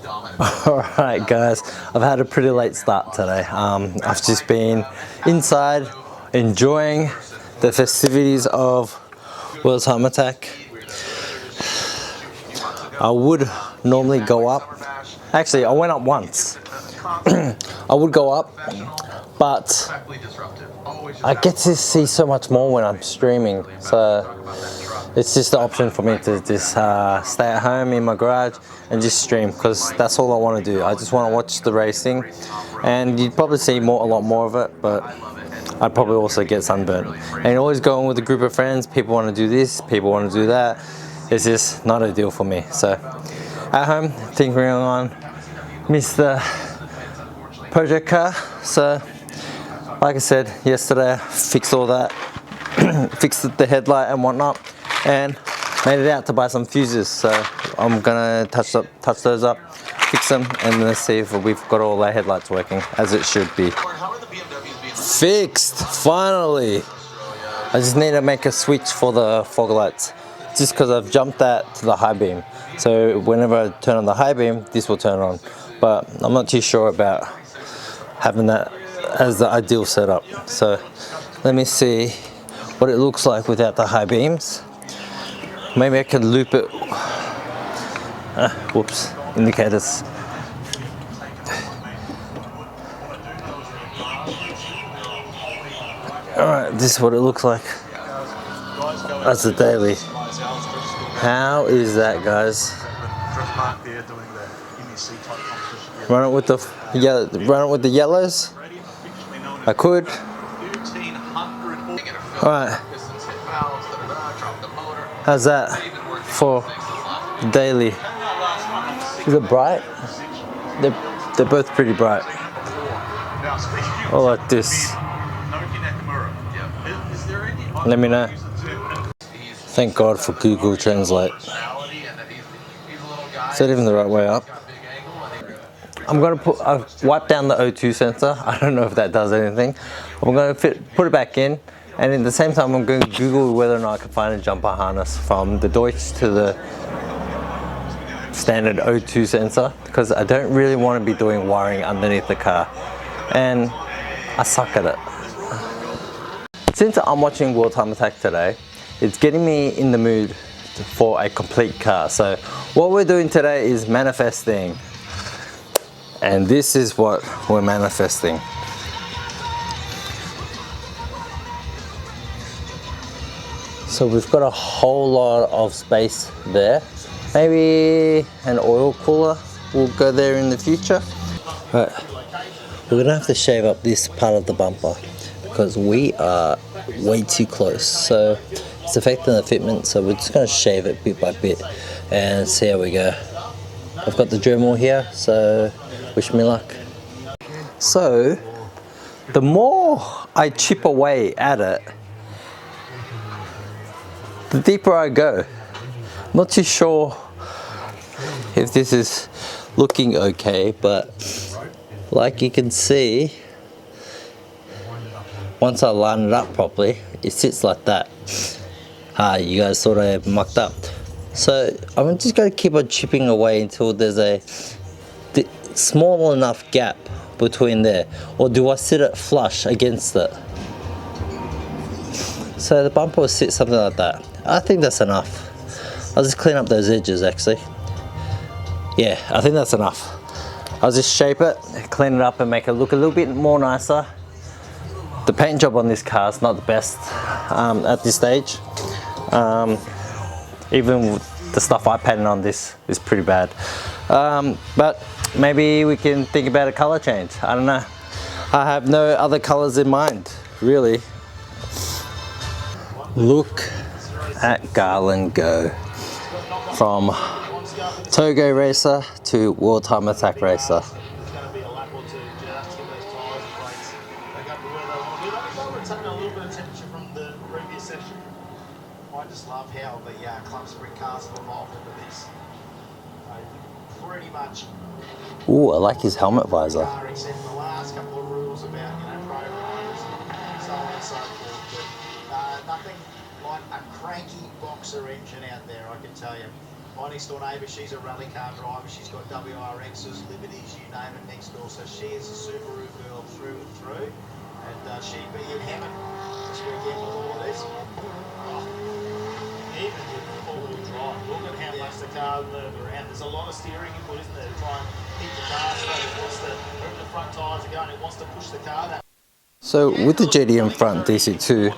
Alright guys, I've had a pretty late start today. I've just been inside enjoying the festivities of World Time Attack. I would normally go up. Actually, I went up once. I would go up, but I get to see so much more when I'm streaming. So it's just the option for me to just stay at home in my garage and just stream, because that's all I want to do. I just want to watch the racing, and you'd probably see a lot more of it, but I'd probably also get sunburned. And always going with a group of friends, people want to do this, people want to do that. It's just not ideal for me. So at home, tinkering on Mr. Project car. So like I said yesterday, I fixed all that, fixed the headlight and whatnot, and made it out to buy some fuses. So I'm gonna touch those up, fix them, and let's see if we've got all our headlights working as it should be. Fixed, finally. I just need to make a switch for the fog lights, just because I've jumped that to the high beam. So whenever I turn on the high beam, this will turn on. But I'm not too sure about having that as the ideal setup. So let me see what it looks like without the high beams. Maybe I could loop it. Whoops, indicators. Alright, this is what it looks like as the daily. How is that, guys? Run it with the yellows. I could. Alright. How's that for daily? Is it bright? They're both pretty bright. Or like this. Let me know. Thank God for Google Translate. Is that even the right way up? I've wiped down the O2 sensor. I don't know if that does anything. I'm going to put it back in, and at the same time I'm going to Google whether or not I can find a jumper harness from the Deutsch to the standard O2 sensor, because I don't really want to be doing wiring underneath the car, and I suck at it. Since I'm watching World Time Attack today, it's getting me in the mood for a complete car. So what we're doing today is manifesting. And this is what we're manifesting. So we've got a whole lot of space there. Maybe an oil cooler will go there in the future. But we're gonna have to shave up this part of the bumper because we are way too close. So it's affecting the fitment, so we're just gonna shave it bit by bit and see how we go. I've got the Dremel here, so wish me luck. So the more I chip away at it, the deeper I go. I'm not too sure if this is looking okay, but like you can see, once I line it up properly, it sits like that. You guys thought I mucked up. So I'm just going to keep on chipping away until there's a small enough gap between there. Or do I sit it flush against it? So the bumper will sit something like that. I think that's enough. I'll just clean up those edges actually. Yeah, I think that's enough. I'll just shape it, clean it up and make it look a little bit more nicer. The paint job on this car is not the best at this stage. Even with the stuff I painted on this is pretty bad. But maybe we can think about a color change. I don't know. I have no other colors in mind, really. Look at Garland go. From Togo Racer to World Time Attack Racer. I just love how the Club Sprint cars have evolved into this. Pretty much. Ooh, I like his helmet visor. Except the last couple of rules about programs and so on and so forth. But nothing like a cranky boxer engine out there, I can tell you. My next door neighbour, she's a rally car driver. She's got WRXs, Liberties, you name it, next door. So she is a Subaru girl through and through. And she'd be in heaven this weekend with all of this. Oh, even with all-wheel drive, look at how much the car will move around. There's a lot of steering input, isn't there, to try and keep the car straight. It wants to, wherever the front tyres are going, it wants to push the car that. So with the GDM front DC2,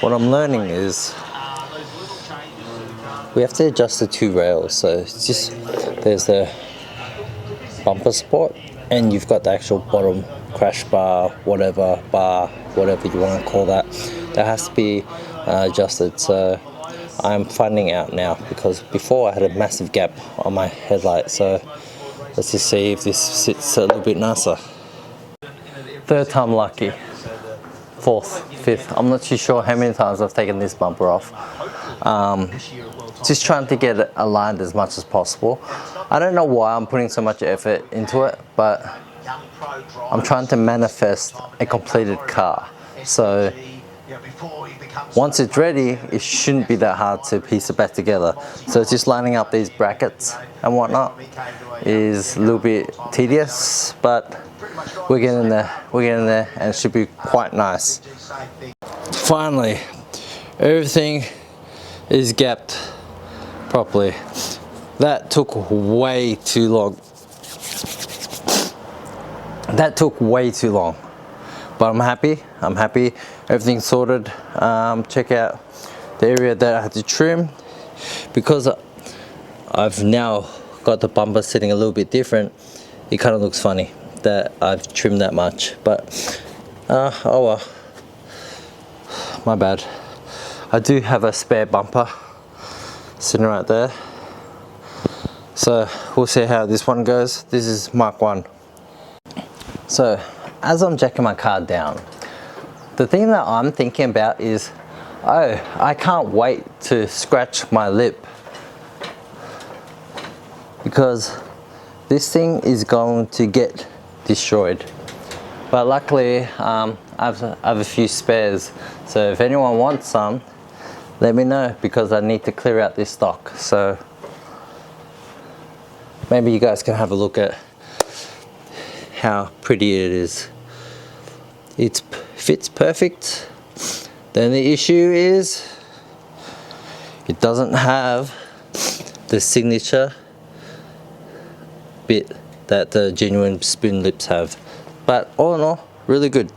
what I'm learning is we have to adjust the two rails. So it's just, there's the bumper support and you've got the actual bottom crash bar, whatever you want to call that. That has to be adjusted. So I'm finding out now, because before I had a massive gap on my headlight. So let's just see if this sits a little bit nicer. Third time lucky. Fourth, fifth, I'm not too sure how many times I've taken this bumper off. Just trying to get it aligned as much as possible. I don't know why I'm putting so much effort into it, but I'm trying to manifest a completed car. So once it's ready, it shouldn't be that hard to piece it back together. So just lining up these brackets and whatnot is a little bit tedious, but we're getting there and it should be quite nice. Finally, everything is gapped properly. That took way too long. But I'm happy. Everything's sorted. Check out the area that I had to trim, because I've now got the bumper sitting a little bit different. It kind of looks funny that I've trimmed that much, but oh well, my bad. I do have a spare bumper sitting right there, so we'll see how this one goes. This is Mark 1. So as I'm jacking my car down, the thing that I'm thinking about is, oh, I can't wait to scratch my lip, because this thing is going to get destroyed. But luckily I have a few spares, so if anyone wants some, let me know, because I need to clear out this stock. So maybe you guys can have a look at how pretty it is. It fits perfect. Then the issue is it doesn't have the signature bit that the genuine spoon lips have, but all in all, really good.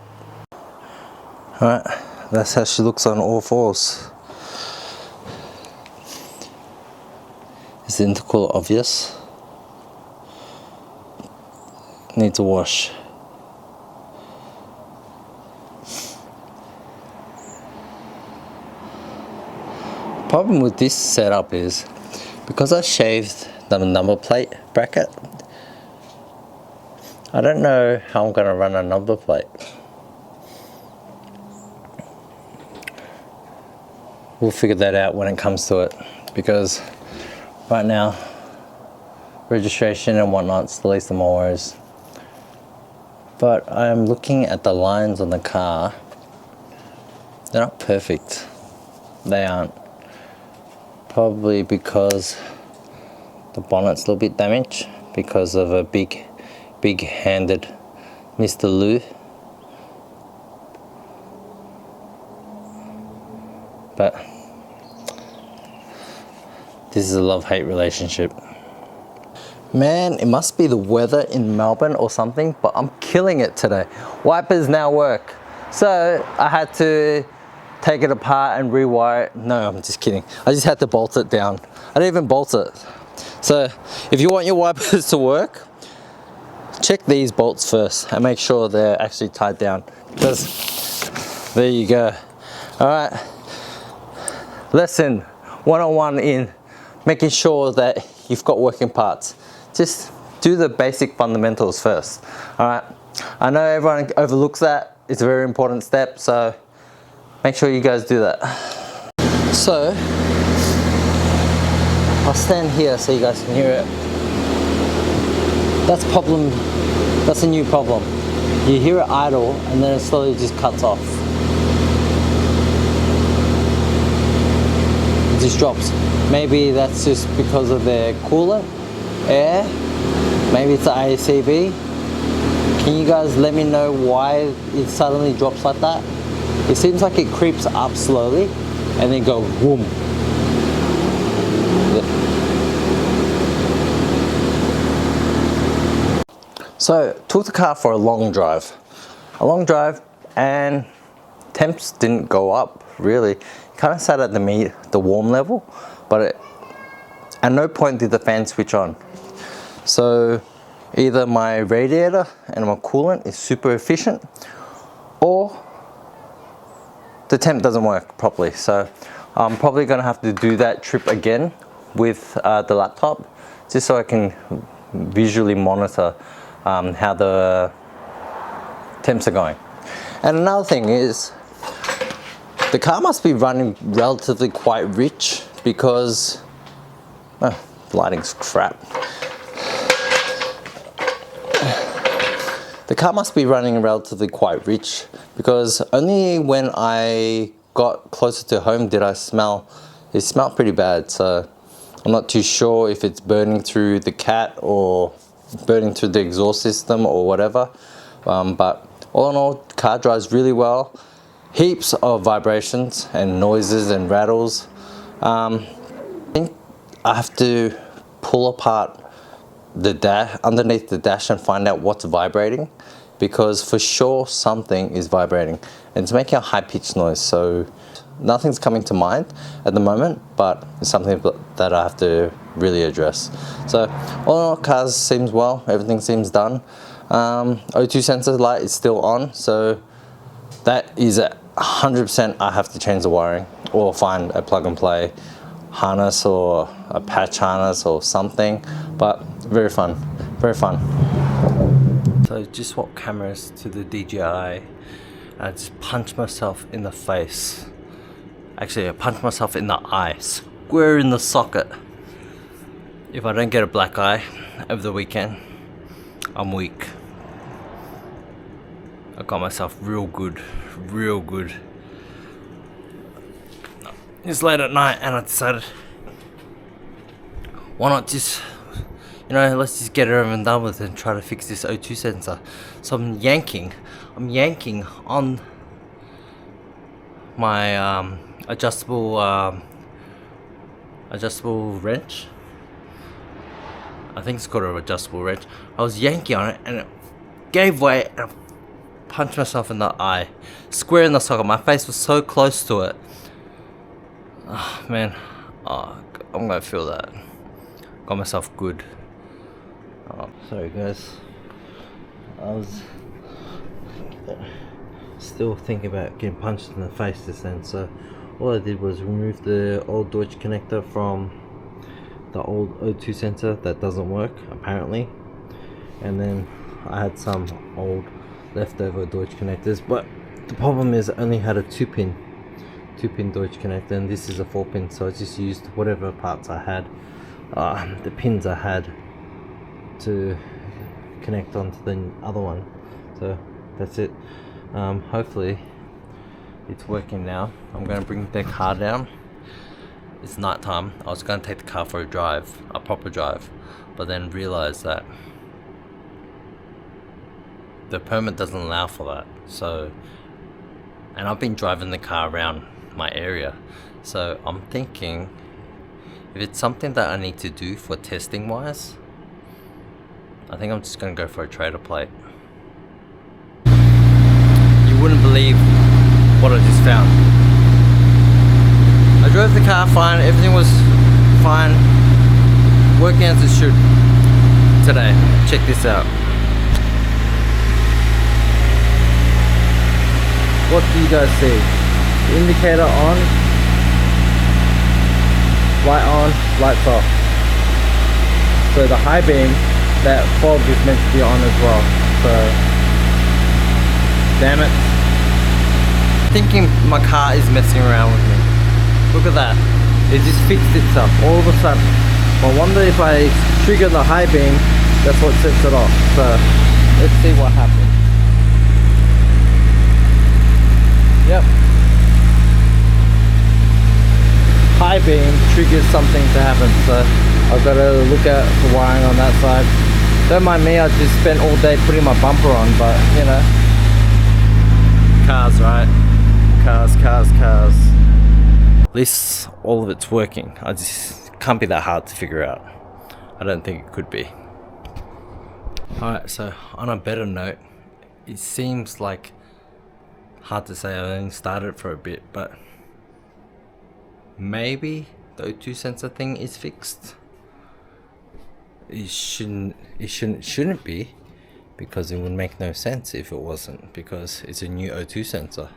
Alright, that's how she looks on all fours. Is the intercooler obvious? Needs a wash. Problem with this setup is, because I shaved the number plate bracket, I don't know how I'm going to run a number plate. We'll figure that out when it comes to it, because right now registration and whatnot's the least of my worries. But I'm looking at the lines on the car. They're not perfect. They aren't. Probably because the bonnet's a little bit damaged because of a big-handed Mr. Lou. But this is a love-hate relationship. Man, it must be the weather in Melbourne or something, but I'm killing it today. Wipers now work. So I had to take it apart and rewire it. No, I'm just kidding. I just had to bolt it down. I didn't even bolt it. So if you want your wipers to work, check these bolts first and make sure they're actually tied down, because there you go. All right, lesson 101 in making sure that you've got working parts. Just do the basic fundamentals first. All right, I know everyone overlooks that. It's a very important step, so make sure you guys do that. So I'll stand here so you guys can hear it. That's problem. That's a new problem. You hear it idle and then it slowly just cuts off. It just drops. Maybe that's just because of their coolant air. Maybe it's the ACB. Can you guys let me know why it suddenly drops like that? It seems like it creeps up slowly and then go boom. So took the car for a long drive and temps didn't go up really. Kind of sat at the warm level, but at no point did the fan switch on. So either my radiator and my coolant is super efficient, or the temp doesn't work properly. So I'm probably gonna have to do that trip again with the laptop, just so I can visually monitor how the temps are going. And another thing is, the car must be running relatively quite rich because, lighting's crap. The car must be running relatively quite rich because only when I got closer to home did I smell, it smelled pretty bad. So I'm not too sure if it's burning through the cat or burning through the exhaust system or whatever. But all in all, the car drives really well. Heaps of vibrations and noises and rattles. I think I have to pull apart the dash, underneath the dash, and find out what's vibrating, because for sure something is vibrating and it's making a high-pitched noise. So nothing's coming to mind at the moment, but it's something that I have to really address. So all in all, cars seems well, everything seems done. O2 sensor light is still on, so that is at 100%. I have to change the wiring or find a plug and play harness or a patch harness or something, but very fun, very fun. So just swap cameras to the DJI and I just punched myself in the face. Actually, I punched myself in the eye, square in the socket. If I don't get a black eye over the weekend, I'm weak. I got myself real good, real good. It's late at night and I decided, why not just, let's just get it over and done with and try to fix this O2 sensor. So I'm yanking on my adjustable wrench. I think it's called an adjustable wrench. I was yanking on it and it gave way and I punched myself in the eye, square in the socket. My face was so close to it. Oh man, I'm gonna feel that. Got myself good. Sorry guys, I was still thinking about getting punched in the face this then. So all I did was remove the old Deutsch connector from the old O2 sensor that doesn't work apparently, and then I had some old leftover Deutsch connectors, but the problem is I only had a 2-pin Deutsch connector and this is a 4-pin, so I just used whatever parts I had, the pins I had, to connect onto the other one. So that's it. Hopefully it's working now. I'm going to bring the car down. It's night time. I was going to take the car for a drive, a proper drive, but then realized that the permit doesn't allow for that. So, and I've been driving the car around my area, so I'm thinking if it's something that I need to do for testing wise, I think I'm just going to go for a trailer plate. You wouldn't believe what I just found. I drove the car fine, everything was fine, working as it should today. Check this out. What do you guys see? The indicator on, light on, lights off. So the high beam, that fog is meant to be on as well. So, damn it. Thinking my car is messing around with me. Look at that. It just fixed itself all of a sudden. I wonder if I trigger the high beam, that's what sets it off. So, let's see what happens. Yep. high beam triggers something to happen. So I've got to look at the wiring on that side. Don't mind me, I just spent all day putting my bumper on, but you know, cars, right? Cars. At least all of it's working. I just can't be that hard to figure out. I don't think it could be. Alright, so on a better note, it seems like hard to say, I only started for a bit, but maybe the O2 sensor thing is fixed. It shouldn't be, because it would make no sense if it wasn't, because it's a new O2 sensor.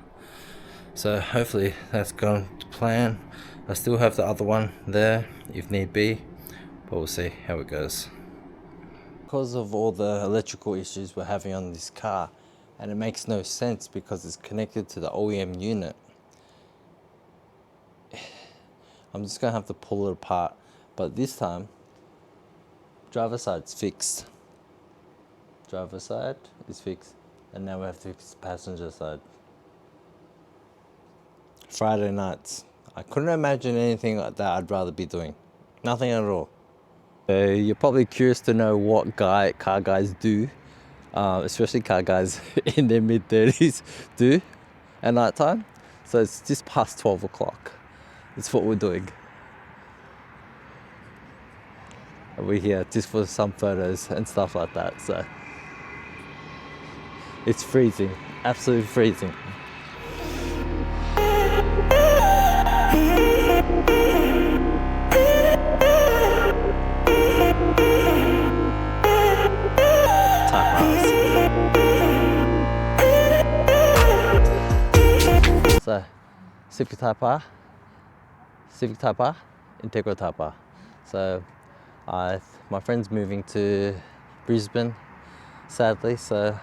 So hopefully that's going to plan. I still have the other one there if need be, but we'll see how it goes. Because of all the electrical issues we're having on this car, and it makes no sense because it's connected to the OEM unit, I'm just gonna have to pull it apart. But this time, driver side's fixed. Driver side is fixed, and now we have to fix the passenger side. Friday nights. I couldn't imagine anything like that I'd rather be doing. Nothing at all. You're probably curious to know what car guys do, especially car guys in their mid-30s do at night time. So it's just past 12 o'clock. It's what we're doing. We're here just for some photos and stuff like that. So it's freezing, absolutely freezing. So, Civic Type R, Integra Type R. So, my friend's moving to Brisbane, sadly, so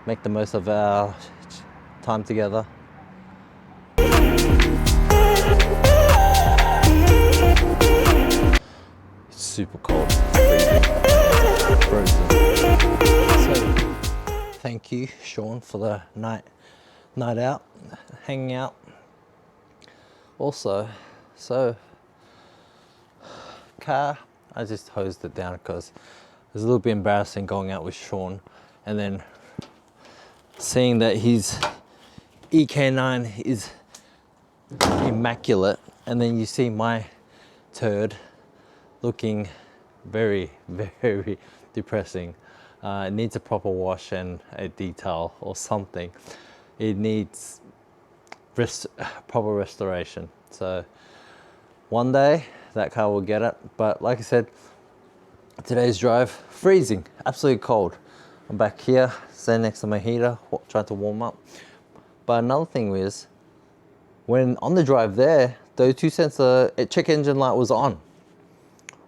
make the most of our time together. It's super cold, freezing, frozen. So, thank you, Sean, for the night out, hanging out. Also, so car, I just hosed it down because it was a little bit embarrassing going out with Sean and then seeing that his EK9 is immaculate, and then you see my turd looking very, very depressing. It needs a proper wash and a detail or something. It needs proper restoration. So one day that car will get it. But like I said, today's drive, freezing, absolutely cold. I'm back here, standing next to my heater, trying to warm up. But another thing is, when on the drive there, the O2 sensor check engine light was on,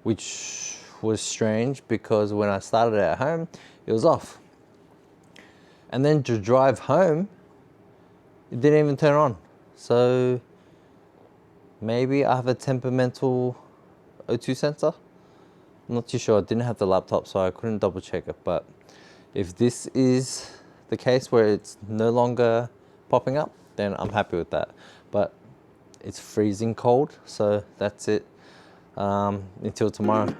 which was strange because when I started at home, it was off. And then to drive home, it didn't even turn on. So maybe I have a temperamental O2 sensor. I'm not too sure. I didn't have the laptop, so I couldn't double check it. But if this is the case where it's no longer popping up, then I'm happy with that. But it's freezing cold, so that's it until tomorrow.